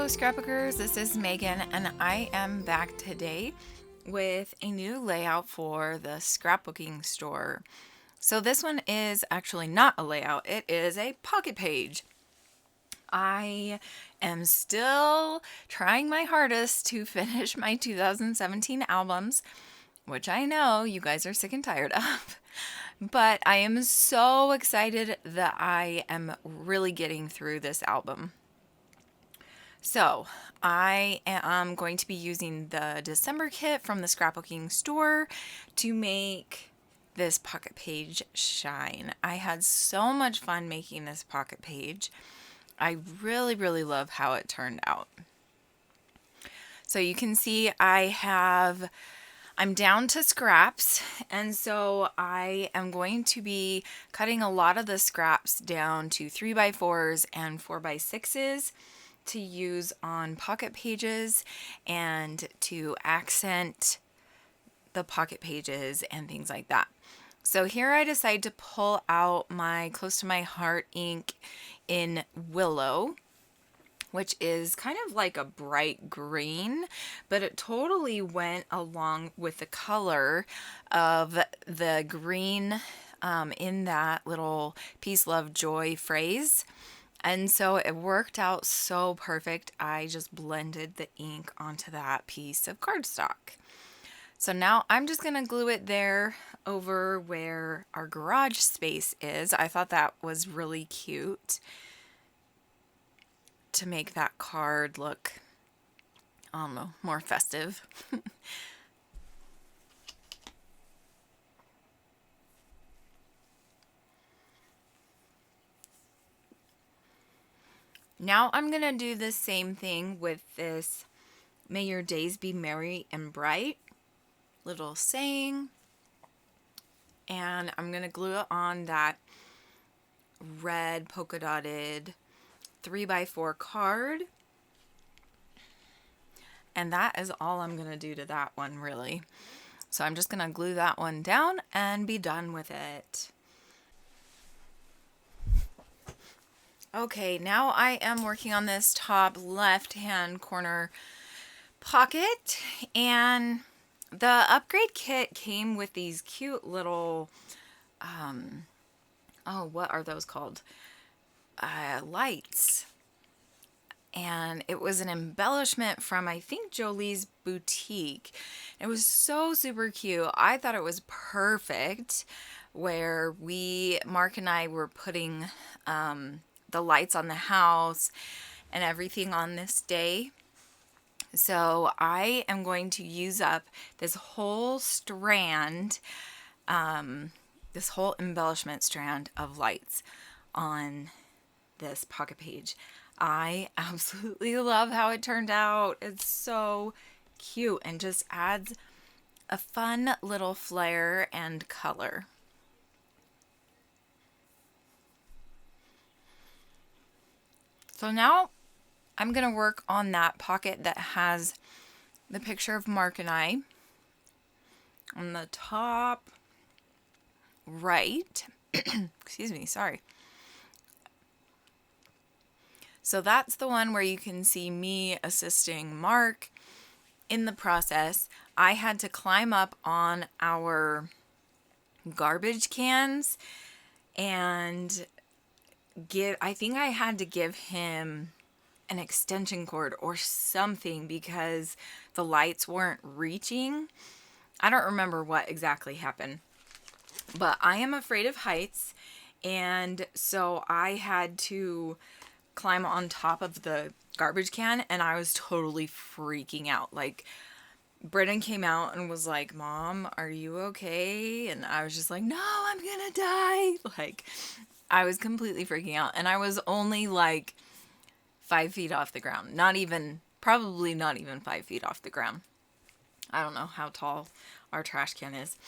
Scrapbookers, this is Megan and I am back today with a new layout for the scrapbooking store. So this one is actually not a layout, it is a pocket page. I am still trying my hardest to finish my 2017 albums, which I know you guys are sick and tired of. But I am so excited that I am really getting through this album. So I am going to be using the December kit from the scrapbooking store to make this pocket page shine. I had so much fun making this pocket page. I really love how it turned out. So you can see I'm down to scraps, and so I am going to be cutting a lot of the scraps down to 3x4s and 4x6s to use on pocket pages and to accent the pocket pages and things like that. So here I decided to pull out my Close to My Heart ink in Willow, which is kind of like a bright green, but it totally went along with the color of the green in that little peace, love, joy phrase. And so it worked out so perfect. I just blended the ink onto that piece of cardstock. So now I'm just going to glue it there over where our garage space is. I thought that was really cute to make that card look, I don't know, more festive. Now I'm going to do the same thing with this May Your Days Be Merry and Bright little saying. And I'm going to glue it on that red polka dotted 3x4 card. And that is all I'm going to do to that one, really. So I'm just going to glue that one down and be done with it. Okay, now I am working on this top left-hand corner pocket, and the upgrade kit came with these cute little, what are those called? Lights. And it was an embellishment from, I think, Jolie's boutique. It was so super cute. I thought it was perfect where Mark and I were putting the lights on the house and everything on this day. So I am going to use up this whole strand, this whole embellishment strand of lights on this pocket page. I absolutely love how it turned out. It's so cute and just adds a fun little flair and color. So now I'm going to work on that pocket that has the picture of Mark and I on the top right. Excuse me, sorry. So that's the one where you can see me assisting Mark in the process. I had to climb up on our garbage cans and I think I had to give him an extension cord or something because the lights weren't reaching. I don't remember what exactly happened, but I am afraid of heights, and so I had to climb on top of the garbage can, and I was totally freaking out. Like, Brennan came out and was like, "Mom, are you okay?" And I was just like, "No, I'm gonna die." Like, I was completely freaking out, and I was only like 5 feet off the ground. Probably not even 5 feet off the ground. I don't know how tall our trash can is.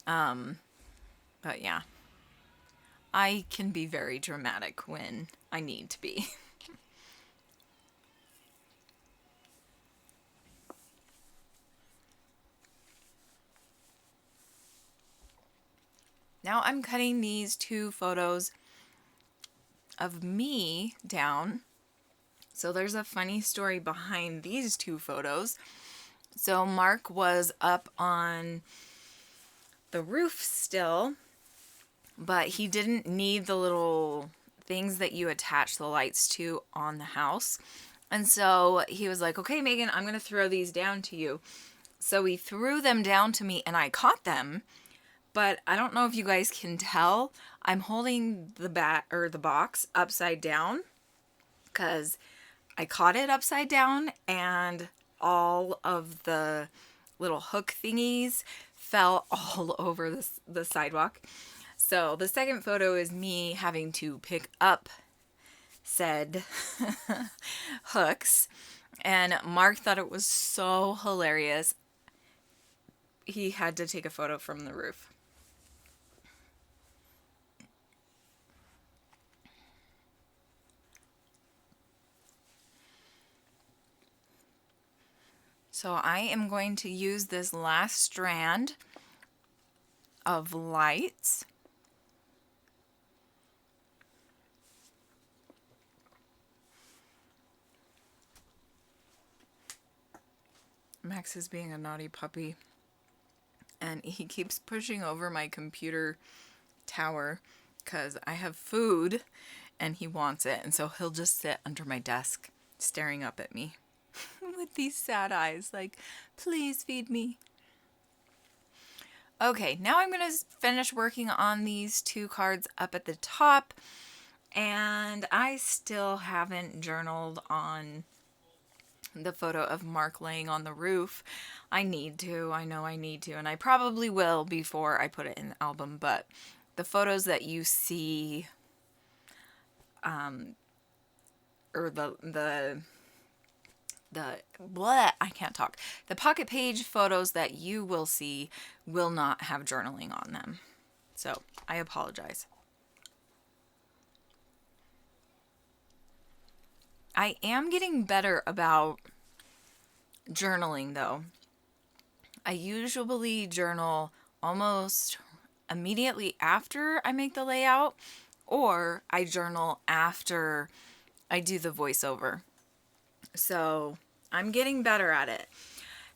But yeah, I can be very dramatic when I need to be. Now I'm cutting these two photos of me down So there's a funny story behind these two photos. So Mark was up on the roof still, but he didn't need the little things that you attach the lights to on the house. And so he was like, okay, Megan, I'm going to throw these down to you. So he threw them down to me and I caught them. But I don't know if you guys can tell, I'm holding the box upside down because I caught it upside down and all of the little hook thingies fell all over the sidewalk. So the second photo is me having to pick up said hooks, and Mark thought it was so hilarious. He had to take a photo from the roof. So I am going to use this last strand of lights. Max is being a naughty puppy, and he keeps pushing over my computer tower because I have food and he wants it, and so he'll just sit under my desk staring up at me with these sad eyes like, please feed me. Okay, now I'm going to finish working on these two cards up at the top, and I still haven't journaled on the photo of Mark laying on the roof. I need to. I know I need to, and I probably will before I put it in the album, but the photos that you see, or the I can't talk. The pocket page photos that you will see will not have journaling on them. So, I apologize. I am getting better about journaling though. I usually journal almost immediately after I make the layout, or I journal after I do the voiceover. So I'm getting better at it.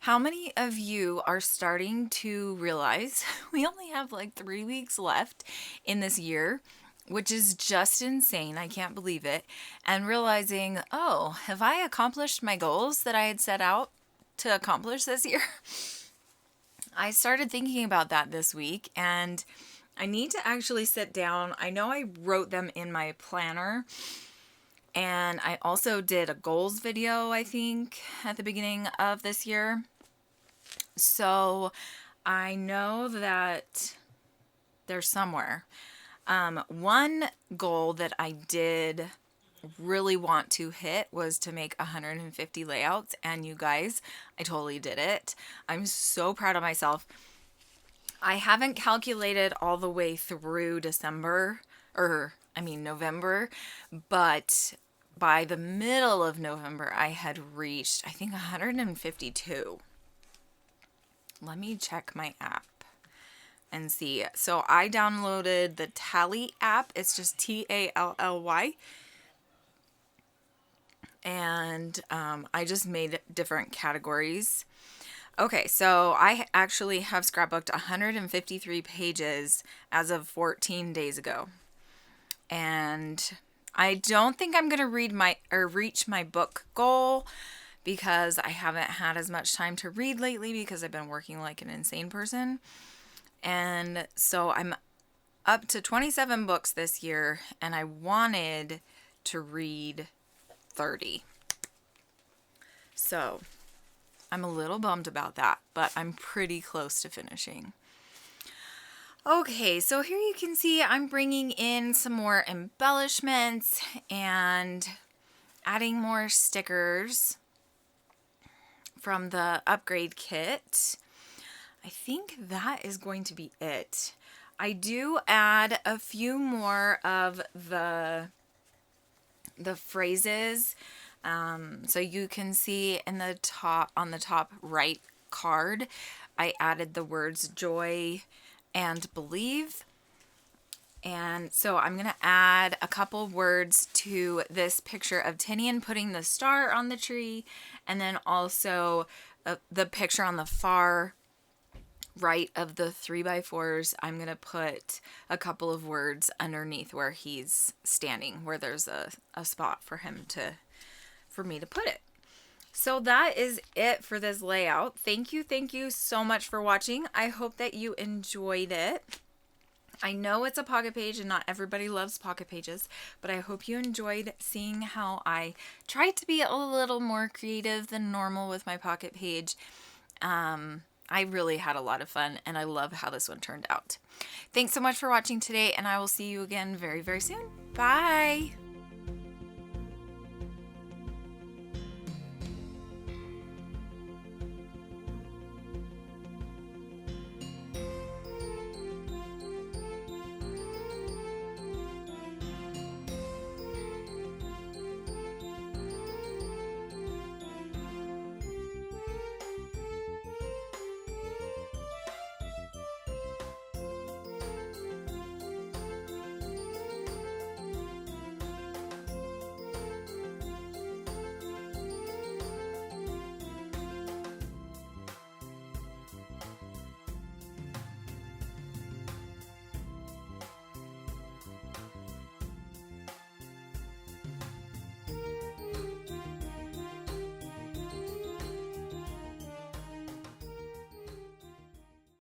How many of you are starting to realize we only have like 3 weeks left in this year, which is just insane. I can't believe it. And realizing, oh, have I accomplished my goals that I had set out to accomplish this year? I started thinking about that this week, and I need to actually sit down. I know I wrote them in my planner, and I also did a goals video, I think, at the beginning of this year. So I know that they're somewhere. One goal that I did really want to hit was to make 150 layouts, and you guys, I totally did it. I'm so proud of myself. I haven't calculated all the way through November, but by the middle of November, I had reached, I think, 152. Let me check my app and see. So I downloaded the Tally app. It's just Tally. And I just made different categories. Okay, so I actually have scrapbooked 153 pages as of 14 days ago. And I don't think I'm going to reach my book goal because I haven't had as much time to read lately because I've been working like an insane person. And so I'm up to 27 books this year, and I wanted to read 30. So I'm a little bummed about that, but I'm pretty close to finishing. Okay, so here you can see I'm bringing in some more embellishments and adding more stickers from the upgrade kit. I think that is going to be it. I do add a few more of the phrases. So you can see in the on the top right card, I added the words joy and believe. And so I'm going to add a couple words to this picture of Tinian putting the star on the tree, and then also the picture on the far right of the 3x4s. I'm going to put a couple of words underneath where he's standing, where there's a spot for me to put it. So that is it for this layout. Thank you so much for watching. I hope that you enjoyed it. I know it's a pocket page and not everybody loves pocket pages, but I hope you enjoyed seeing how I tried to be a little more creative than normal with my pocket page. I really had a lot of fun, and I love how this one turned out. Thanks so much for watching today, and I will see you again very, very soon. Bye!